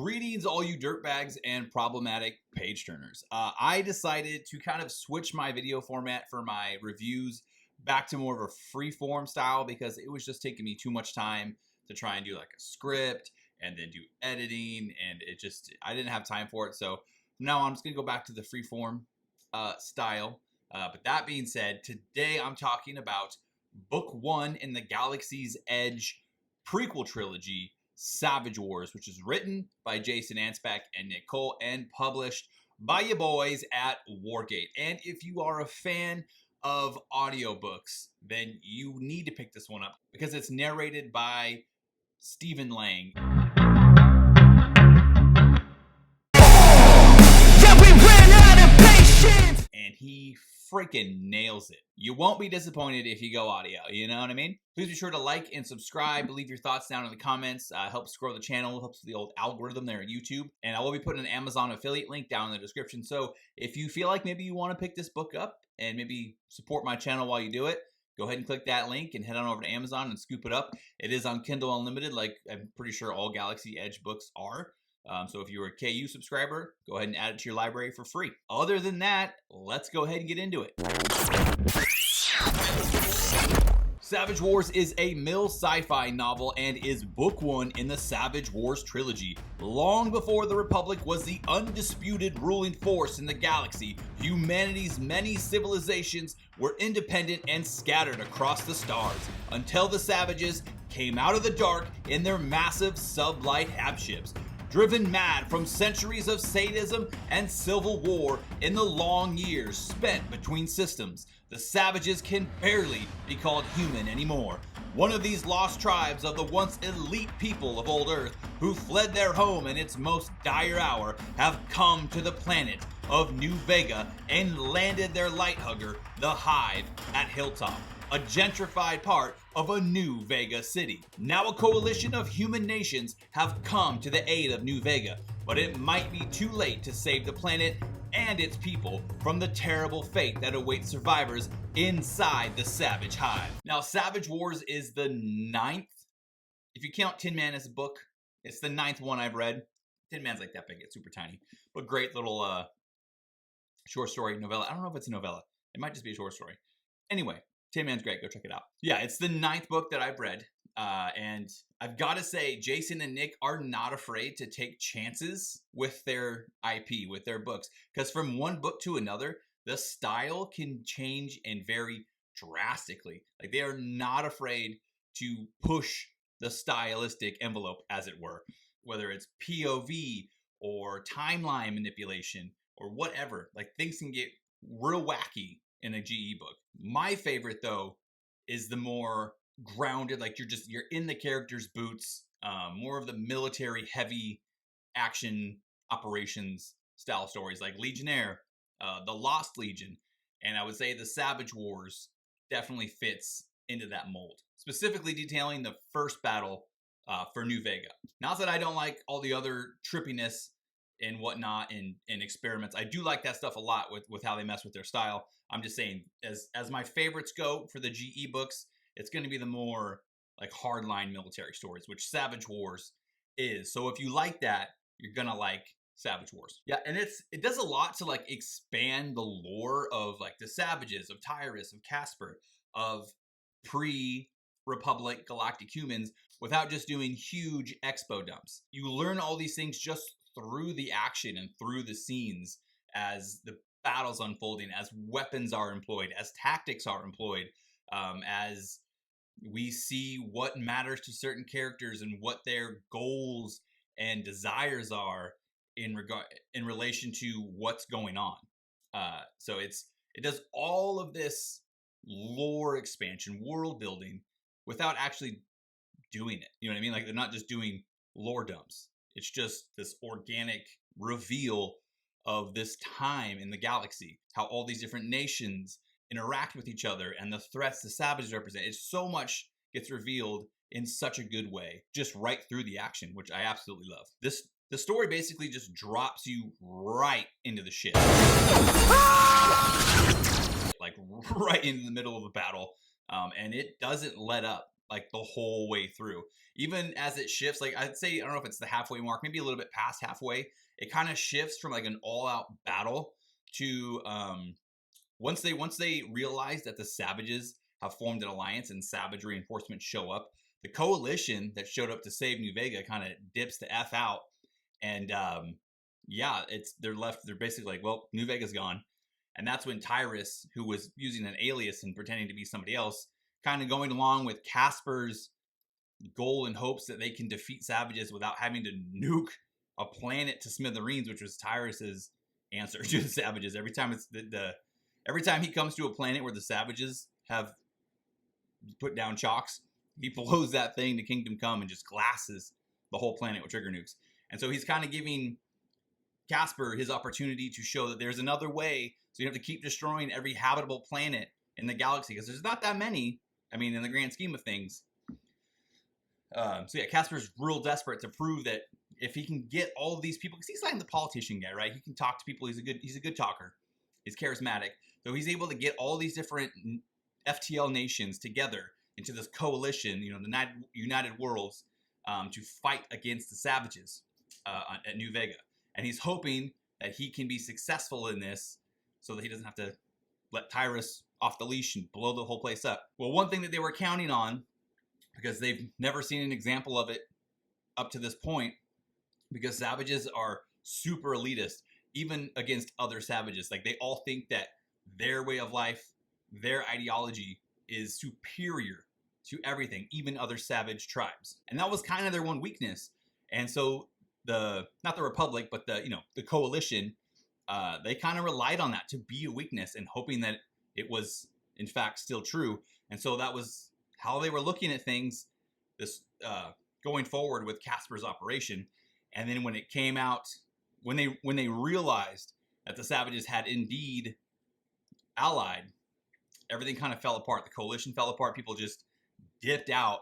Greetings, all you dirtbags and problematic page turners. I decided to kind of switch my video format for my reviews back to more of a free form style because it was just taking me too much time to try and do like a script and then do editing, and I didn't have time for it. So from now on, I'm just gonna go back to the free form style. But that being said, today I'm talking about book 1 in the Galaxy's Edge prequel trilogy, Savage Wars, which is written by Jason Anspach and Nick Cole and published by you boys at Wargate. And if you are a fan of audiobooks, then you need to pick this one up because it's narrated by Stephen Lang. And he freaking nails it. You won't be disappointed if you go audio, you know what I mean? Please be sure to like and subscribe. Leave your thoughts down in the comments. Helps grow the channel, helps the old algorithm there at YouTube. And I will be putting an Amazon affiliate link down in the description. So if you feel like maybe you want to pick this book up and maybe support my channel while you do it, go ahead and click that link and head on over to Amazon and scoop it up. It is on Kindle Unlimited, like I'm pretty sure all Galaxy Edge books are. So if you're a KU subscriber, go ahead and add it to your library for free. Other than that, let's go ahead and get into it. Savage Wars is a Mill sci-fi novel and is book 1 in the Savage Wars trilogy. Long before the Republic was the undisputed ruling force in the galaxy, humanity's many civilizations were independent and scattered across the stars until the Savages came out of the dark in their massive sublight habships. Driven mad from centuries of sadism and civil war in the long years spent between systems, the Savages can barely be called human anymore. One of these lost tribes of the once elite people of old Earth who fled their home in its most dire hour have come to the planet of New Vega and landed their light hugger, the Hive, at Hilltop, a gentrified part of a New Vega city. Now a coalition of human nations have come to the aid of New Vega, but it might be too late to save the planet and its people from the terrible fate that awaits survivors inside the Savage Hive. Now, Savage Wars is the 9th, if you count Tin Man as a book, it's the 9th one I've read. Tin Man's like that big, it's super tiny, but great little short story novella. I don't know if it's a novella. It might just be a short story. Anyway, Tin Man's great. Go check it out. Yeah, it's the 9th book that I've read. And I've got to say, Jason and Nick are not afraid to take chances with their IP, with their books. Because from one book to another, the style can change and vary drastically. Like, they are not afraid to push the stylistic envelope, as it were. Whether it's POV or timeline manipulation or whatever. Like, things can get real wacky in a GE book. My favorite, though, is the more grounded, like you're in the character's boots, more of the military heavy action operations style stories like Legionnaire, the Lost Legion, and I would say the Savage Wars definitely fits into that mold, specifically detailing the first battle for New Vega. Not that I don't like all the other trippiness and whatnot and experiments. I do like that stuff a lot with how they mess with their style. I'm just saying, as my favorites go for the GE books, it's going to be the more like hardline military stories, which Savage Wars is. So if you like that, you're going to like Savage Wars. Yeah, and it does a lot to like expand the lore of like the Savages, of Tyrus, of Casper, of pre-Republic galactic humans without just doing huge expo dumps. You learn all these things just through the action and through the scenes as the battles unfolding, as weapons are employed, as tactics are employed, as we see what matters to certain characters and what their goals and desires are in relation to what's going on. So it does all of this lore expansion, world building, without actually doing it. You know what I mean? Like, they're not just doing lore dumps. It's just this organic reveal of this time in the galaxy, how all these different nations interact with each other and the threats the Savages represent. It's so much gets revealed in such a good way, just right through the action, which I absolutely love. The story basically just drops you right into the shit. Like right into the middle of a battle. And it doesn't let up. like the whole way through. Even as it shifts, like I'd say, I don't know if it's the halfway mark, maybe a little bit past halfway, it kind of shifts from like an all-out battle to once they realize that the savages have formed an alliance and savage reinforcements show up, the coalition that showed up to save New Vega kind of dips the F out. And yeah, they're basically like, well, New Vega's gone. And that's when Tyrus, who was using an alias and pretending to be somebody else, kind of going along with Casper's goal and hopes that they can defeat savages without having to nuke a planet to smithereens, which was Tyrus's answer to the savages. Every time every time he comes to a planet where the savages have put down chalks, he blows that thing to Kingdom Come and just glasses the whole planet with trigger nukes. And so he's kind of giving Casper his opportunity to show that there's another way. So you have to keep destroying every habitable planet in the galaxy, because there's not that many, I mean, in the grand scheme of things. So yeah, Casper's real desperate to prove that if he can get all of these people, because he's like the politician guy, right? He can talk to people. He's a good talker. He's charismatic. So he's able to get all these different FTL nations together into this coalition, you know, the United Worlds, to fight against the savages at New Vega. And he's hoping that he can be successful in this so that he doesn't have to let Tyrus off the leash and blow the whole place up. Well, one thing that they were counting on, because they've never seen an example of it up to this point, because savages are super elitist, even against other savages. Like, they all think that their way of life, their ideology is superior to everything, even other savage tribes. And that was kind of their one weakness. And so not the Republic, but the coalition, they kind of relied on that to be a weakness, and hoping that it was in fact still true. And so that was how they were looking at things, this going forward with Casper's operation. And then when it came out, when they realized that the savages had indeed allied, everything kind of fell apart. The coalition fell apart. People just dipped out,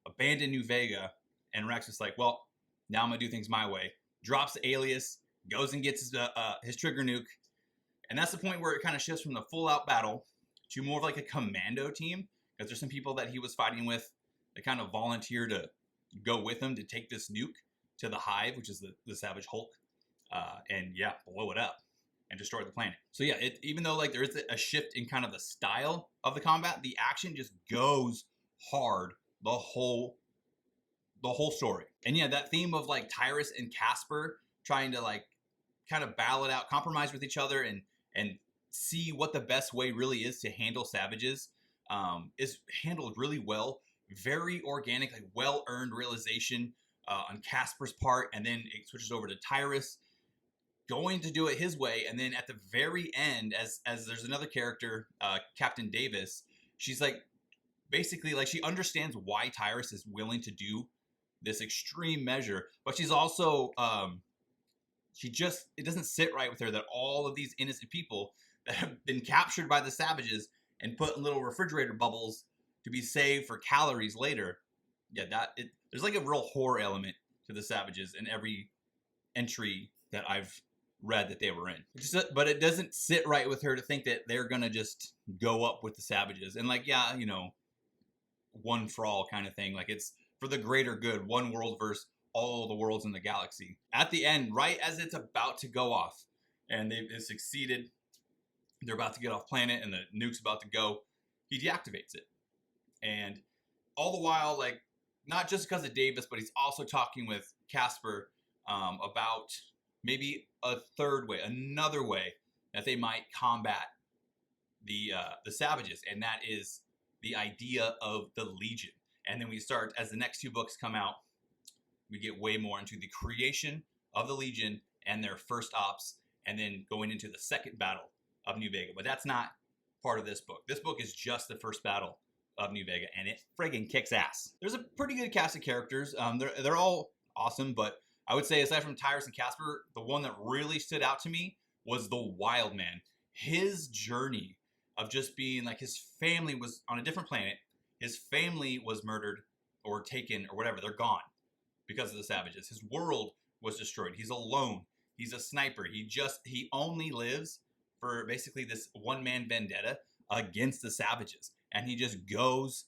abandoned New Vega, and Rex was like, well, now I'm gonna do things my way. Drops the alias, goes and gets his trigger nuke. And that's the point where it kind of shifts from the full out battle to more of like a commando team, because there's some people that he was fighting with that kind of volunteer to go with him to take this nuke to the Hive, which is the Savage Hulk, and yeah, blow it up and destroy the planet. So yeah, even though like there is a shift in kind of the style of the combat, the action just goes hard the whole story. And yeah, that theme of like Tyrus and Casper trying to like kind of battle it out, compromise with each other, and see what the best way really is to handle savages, is handled really well. Very organic, like well-earned realization on Casper's part, and then it switches over to Tyrus going to do it his way. And then at the very end, as there's another character, Captain Davis, she's like, basically like, she understands why Tyrus is willing to do this extreme measure, but she's also it doesn't sit right with her that all of these innocent people that have been captured by the savages and put in little refrigerator bubbles to be saved for calories later. Yeah, there's like a real horror element to the savages in every entry that I've read that they were in. But it doesn't sit right with her to think that they're gonna just go up with the savages and like, yeah, one for all kind of thing. Like, it's for the greater good, one world versus all the worlds in the galaxy. At the end, right as it's about to go off and they've succeeded, they're about to get off planet and the nuke's about to go, he deactivates it. And all the while, like, not just because of Davis, but he's also talking with Casper about maybe another way that they might combat the savages, and that is the idea of the Legion. And then we start, as the next two books come out, we get way more into the creation of the Legion and their first ops, and then going into the second battle of New Vega. But that's not part of this book. This book is just the first battle of New Vega, and it friggin' kicks ass. There's a pretty good cast of characters. They're all awesome, but I would say aside from Tyrus and Casper, the one that really stood out to me was the Wild Man. His journey of just being like, his family was on a different planet. His family was murdered or taken or whatever. They're gone because of the savages. His world was destroyed. He's alone. He's a sniper. He only lives for basically this one-man vendetta against the savages. And he just goes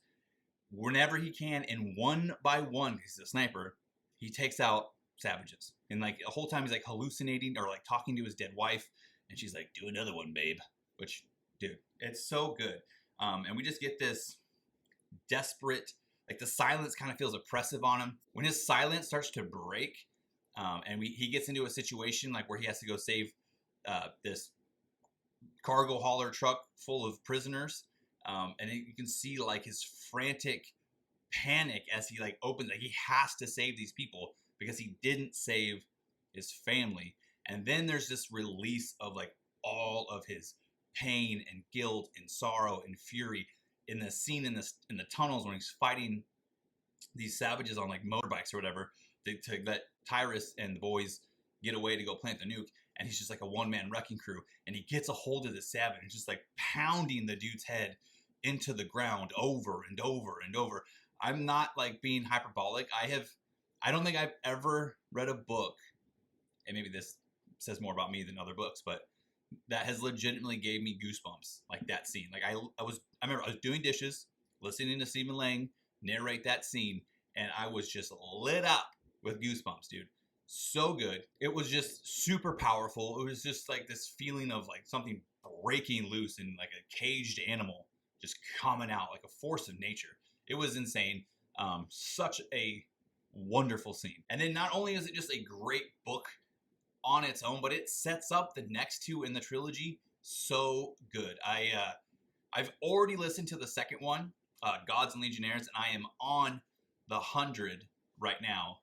whenever he can, and one by one, because he's a sniper, he takes out savages. And like the whole time he's like hallucinating or like talking to his dead wife, and she's like, "Do another one, babe." Which, dude, it's so good. And we just get this desperate, like the silence kind of feels oppressive on him. When his silence starts to break, and he gets into a situation like where he has to go save this cargo hauler truck full of prisoners, and you can see like his frantic panic as he like opens, like he has to save these people because he didn't save his family. And then there's this release of like all of his pain and guilt and sorrow and fury in the scene in the tunnels when he's fighting these savages on like motorbikes or whatever to let Tyrus and the boys get away to go plant the nuke. And he's just like a one-man wrecking crew, and he gets a hold of the savage and just like pounding the dude's head into the ground over and over and over. I'm not like being hyperbolic. I don't think I've ever read a book, and maybe this says more about me than other books, but that has legitimately gave me goosebumps like that scene. Like I remember I was doing dishes, listening to Stephen Lang narrate that scene, and I was just lit up with goosebumps, dude. So good. It was just super powerful. It was just like this feeling of like something breaking loose and like a caged animal just coming out like a force of nature. It was insane. Such a wonderful scene. And then not only is it just a great book on its own, but it sets up the next two in the trilogy so good. I've already listened to the second one, Gods and Legionnaires, and I am on the 100 right now.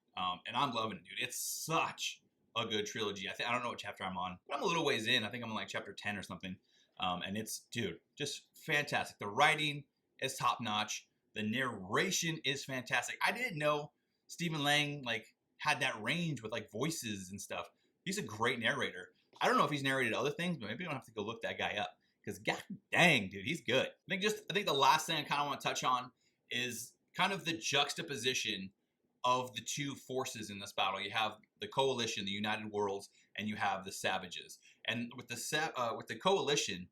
And I'm loving it, dude. It's such a good trilogy. I don't know what chapter I'm on, but I'm a little ways in. I think I'm on like chapter 10 or something. And it's, dude, just fantastic. The writing is top notch. The narration is fantastic. I didn't know Stephen Lang like had that range with like voices and stuff. He's a great narrator. I don't know if he's narrated other things, but maybe I don't have to go look that guy up because god dang, dude, he's good. I think the last thing I kind of want to touch on is kind of the juxtaposition of the two forces in this battle. You have the Coalition, the United Worlds, and you have the Savages. And with the Coalition,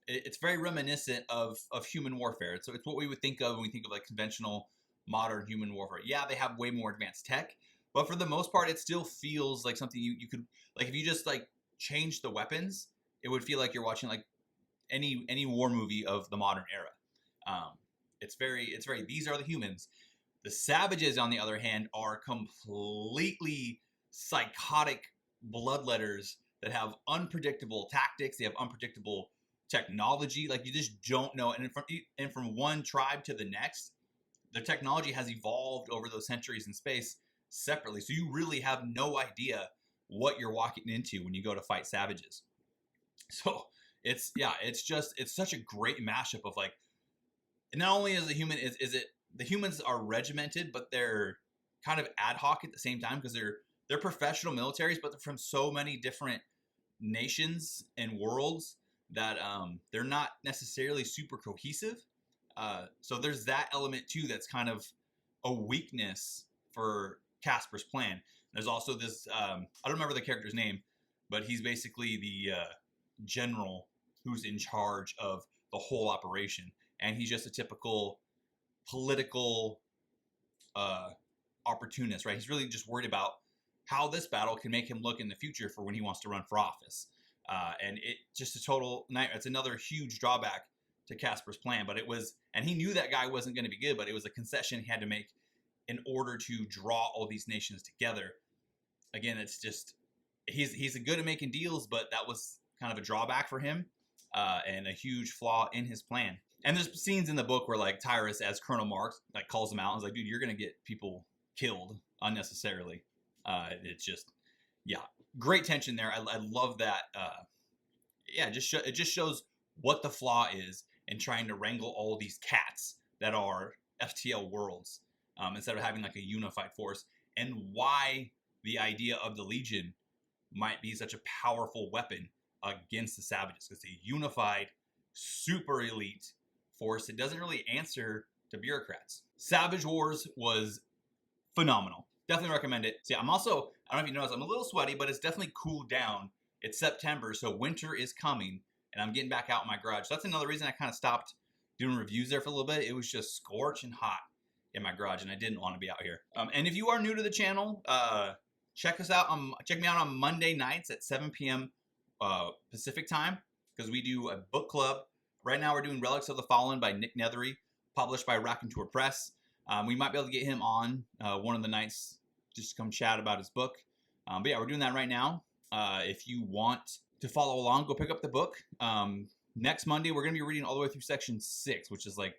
it's very reminiscent of human warfare. So it's what we would think of when we think of like conventional modern human warfare. Yeah, they have way more advanced tech, but for the most part, it still feels like something you could, like if you just like change the weapons, it would feel like you're watching like any war movie of the modern era. It's very, these are the humans. The Savages, on the other hand, are completely psychotic bloodletters that have unpredictable tactics. They have unpredictable technology. Like you just don't know. And from one tribe to the next, the technology has evolved over those centuries in space separately. So you really have no idea what you're walking into when you go to fight Savages. So it's such a great mashup of like, not only is the human, the humans are regimented, but they're kind of ad hoc at the same time because they're professional militaries, but they're from so many different nations and worlds that they're not necessarily super cohesive. So there's that element too that's kind of a weakness for Casper's plan. There's also this, I don't remember the character's name, but he's basically the general who's in charge of the whole operation. And he's just a typical political opportunist, right? He's really just worried about how this battle can make him look in the future for when he wants to run for office. And it just a total nightmare. It's another huge drawback to Casper's plan, but and he knew that guy wasn't going to be good, but it was a concession he had to make in order to draw all these nations together. Again, it's just, he's good at making deals, but that was kind of a drawback for him, and a huge flaw in his plan. And there's scenes in the book where like Tyrus as Colonel Marks like calls him out and is like, dude, you're going to get people killed unnecessarily. It's just, yeah, great tension there. I love that. It just shows what the flaw is in trying to wrangle all these cats that are FTL worlds, instead of having like a unified force, and why the idea of the Legion might be such a powerful weapon against the Savages, because a unified, super elite force, it doesn't really answer to bureaucrats. Savage Wars was phenomenal. Definitely recommend it. See, I don't know if you noticed, I'm a little sweaty, but it's definitely cooled down. It's September, so winter is coming, and I'm getting back out in my garage. So that's another reason I kind of stopped doing reviews there for a little bit. It was just scorching hot. in my garage, and I didn't want to be out here. And if you are new to the channel, check me out on Monday nights at 7 p.m. Pacific time, because we do a book club. Right now we're doing Relics of the Fallen by Nick Nethery, published by Raconteur Press. We might be able to get him on one of the nights just to come chat about his book. But yeah, we're doing that right now. If you want to follow along, go pick up the book. Next Monday, we're going to be reading all the way through section 6, which is like,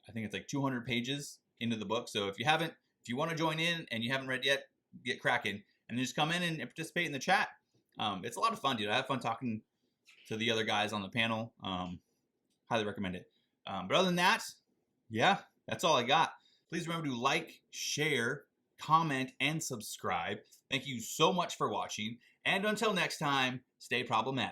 I think it's like 200 pages into the book. So if you want to join in and you haven't read yet, get cracking and just come in and participate in the chat. It's a lot of fun, dude. I have fun talking to the other guys on the panel. Highly recommend it. But other than that, yeah, that's all I got. Please remember to like, share, comment, and subscribe. Thank you so much for watching. And until next time, stay problematic.